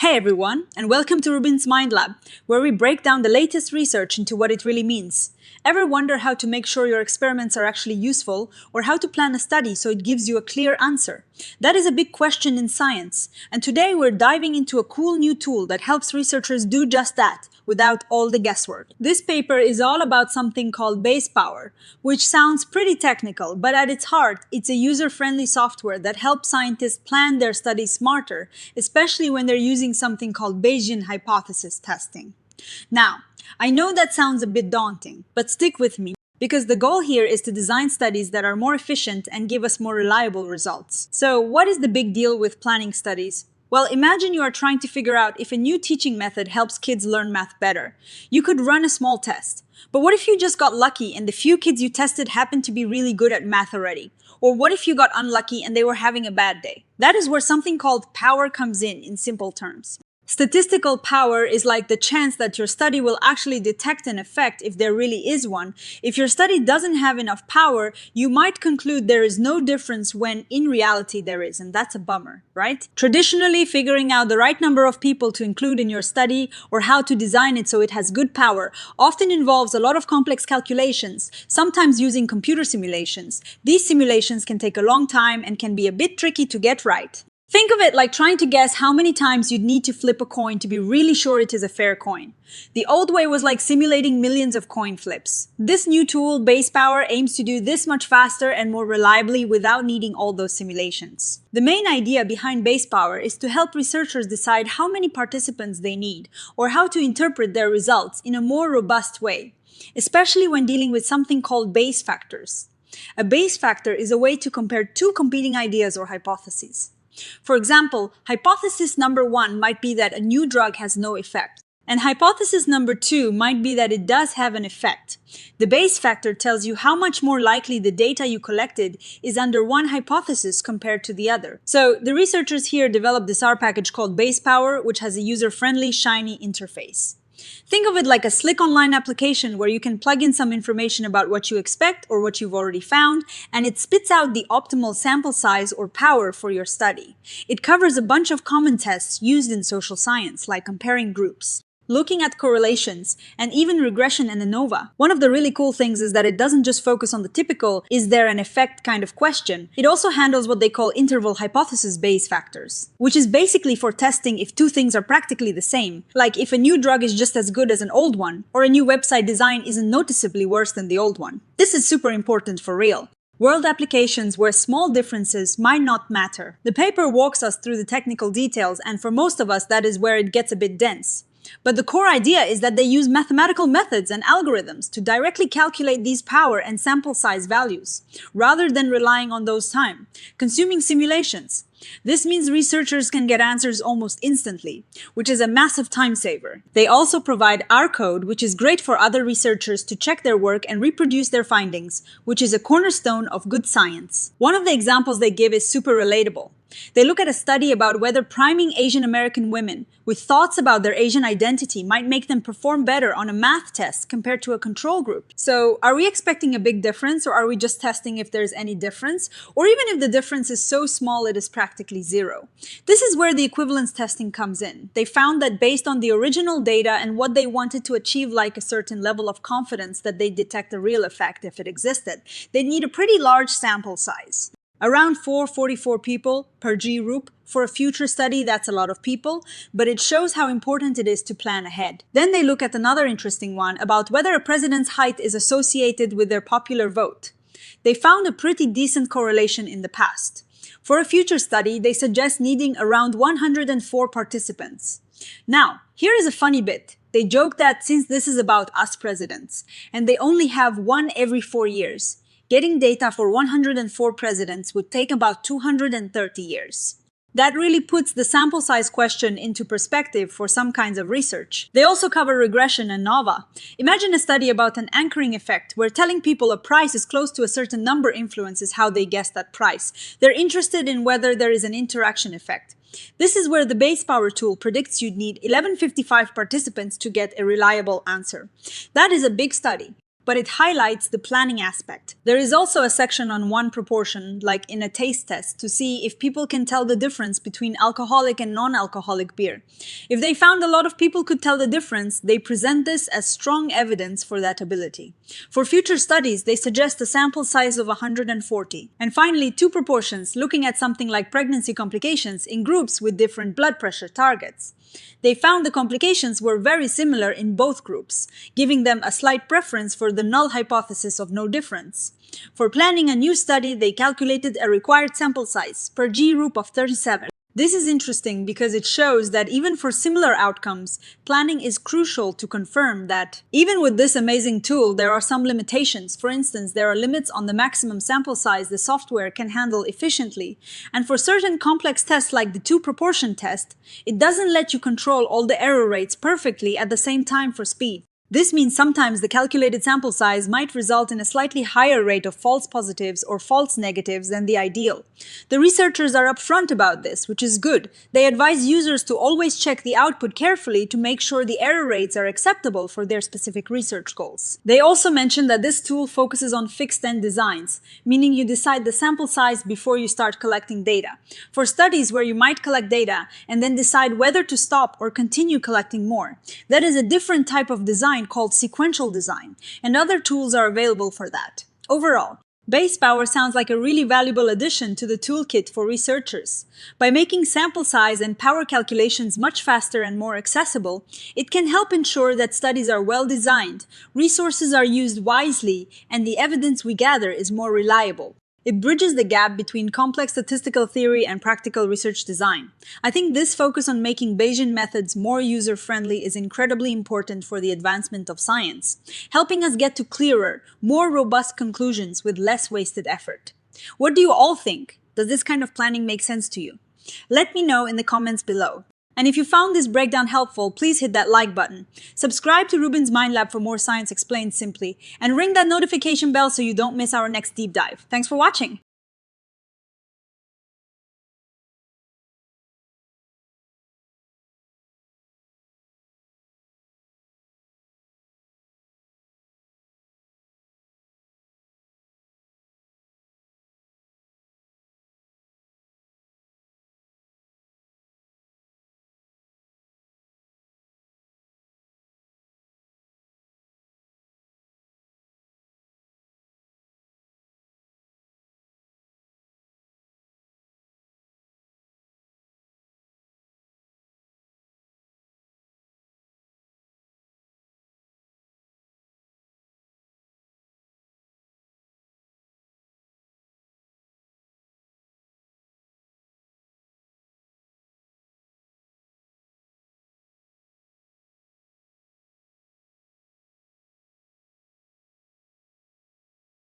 Hey everyone, and welcome to RUBIN'S Mind Lab, where we break down the latest research into what it really means. Ever wonder how to make sure your experiments are actually useful, or how to plan a study so it gives you a clear answer? That is a big question in science, and today we're diving into a cool new tool that helps researchers do just that, without all the guesswork. This paper is all about something called BayesPower, which sounds pretty technical, but at its heart, it's a user-friendly software that helps scientists plan their studies smarter, especially when they're using something called Bayesian hypothesis testing. Now, I know that sounds a bit daunting, but stick with me, because the goal here is to design studies that are more efficient and give us more reliable results. So, what is the big deal with planning studies? Well, imagine you are trying to figure out if a new teaching method helps kids learn math better. You could run a small test. But what if you just got lucky and the few kids you tested happened to be really good at math already? Or what if you got unlucky and they were having a bad day? That is where something called power comes in simple terms. Statistical power is like the chance that your study will actually detect an effect if there really is one. If your study doesn't have enough power, you might conclude there is no difference when in reality there is, and that's a bummer, right? Traditionally, figuring out the right number of people to include in your study or how to design it so it has good power often involves a lot of complex calculations, sometimes using computer simulations. These simulations can take a long time and can be a bit tricky to get right. Think of it like trying to guess how many times you'd need to flip a coin to be really sure it is a fair coin. The old way was like simulating millions of coin flips. This new tool, BayesPower, aims to do this much faster and more reliably without needing all those simulations. The main idea behind BayesPower is to help researchers decide how many participants they need or how to interpret their results in a more robust way, especially when dealing with something called Bayes factors. A Bayes factor is a way to compare two competing ideas or hypotheses. For example, hypothesis number 1 might be that a new drug has no effect, and hypothesis number 2 might be that it does have an effect. The Bayes factor tells you how much more likely the data you collected is under one hypothesis compared to the other. So the researchers here developed this R package called BayesPower, which has a user-friendly, shiny interface. Think of it like a slick online application where you can plug in some information about what you expect or what you've already found, and it spits out the optimal sample size or power for your study. It covers a bunch of common tests used in social science, like comparing groups, looking at correlations, and even regression and ANOVA. One of the really cool things is that it doesn't just focus on the typical "is there an effect" kind of question. It also handles what they call interval hypothesis Bayes factors, which is basically for testing if two things are practically the same, like if a new drug is just as good as an old one, or a new website design isn't noticeably worse than the old one. This is super important for real world applications where small differences might not matter. The paper walks us through the technical details, and for most of us that is where it gets a bit dense. But the core idea is that they use mathematical methods and algorithms to directly calculate these power and sample size values, rather than relying on those time-consuming simulations. This means researchers can get answers almost instantly, which is a massive time saver. They also provide R code, which is great for other researchers to check their work and reproduce their findings, which is a cornerstone of good science. One of the examples they give is super relatable. They look at a study about whether priming Asian American women with thoughts about their Asian identity might make them perform better on a math test compared to a control group. So, are we expecting a big difference, or are we just testing if there's any difference? Or even if the difference is so small it is practically zero? This is where the equivalence testing comes in. They found that based on the original data and what they wanted to achieve, like a certain level of confidence that they detect a real effect if it existed, they need a pretty large sample size. Around 444 people per group. For a future study, that's a lot of people, but it shows how important it is to plan ahead. Then they look at another interesting one about whether a president's height is associated with their popular vote. They found a pretty decent correlation in the past. For a future study, they suggest needing around 104 participants. Now, here is a funny bit. They joke that since this is about us presidents, and they only have one every 4 years, getting data for 104 presidents would take about 230 years. That really puts the sample size question into perspective for some kinds of research. They also cover regression and ANOVA. Imagine a study about an anchoring effect where telling people a price is close to a certain number influences how they guess that price. They're interested in whether there is an interaction effect. This is where the BayesPower tool predicts you'd need 1155 participants to get a reliable answer. That is a big study. but it highlights the planning aspect. There is also a section on one proportion, like in a taste test, to see if people can tell the difference between alcoholic and non-alcoholic beer. If they found a lot of people could tell the difference, they present this as strong evidence for that ability. For future studies, they suggest a sample size of 140. And finally, two proportions, looking at something like pregnancy complications in groups with different blood pressure targets. They found the complications were very similar in both groups, giving them a slight preference for the null hypothesis of no difference. For planning a new study, they calculated a required sample size, per G-group of 37. This is interesting because it shows that even for similar outcomes, planning is crucial to confirm that even with this amazing tool, there are some limitations. For instance, there are limits on the maximum sample size the software can handle efficiently. And for certain complex tests like the two-proportion test, it doesn't let you control all the error rates perfectly at the same time for speed. This means sometimes the calculated sample size might result in a slightly higher rate of false positives or false negatives than the ideal. The researchers are upfront about this, which is good. They advise users to always check the output carefully to make sure the error rates are acceptable for their specific research goals. They also mention that this tool focuses on fixed-end designs, meaning you decide the sample size before you start collecting data. For studies where you might collect data and then decide whether to stop or continue collecting more, that is a different type of design called sequential design, and other tools are available for that. Overall, BayesPower sounds like a really valuable addition to the toolkit for researchers. By making sample size and power calculations much faster and more accessible, it can help ensure that studies are well designed, resources are used wisely, and the evidence we gather is more reliable. It bridges the gap between complex statistical theory and practical research design. I think this focus on making Bayesian methods more user-friendly is incredibly important for the advancement of science, helping us get to clearer, more robust conclusions with less wasted effort. What do you all think? Does this kind of planning make sense to you? Let me know in the comments below. And if you found this breakdown helpful, please hit that like button. Subscribe to RUBIN'S Mind Lab for more science explained simply, and ring that notification bell so you don't miss our next deep dive. Thanks for watching!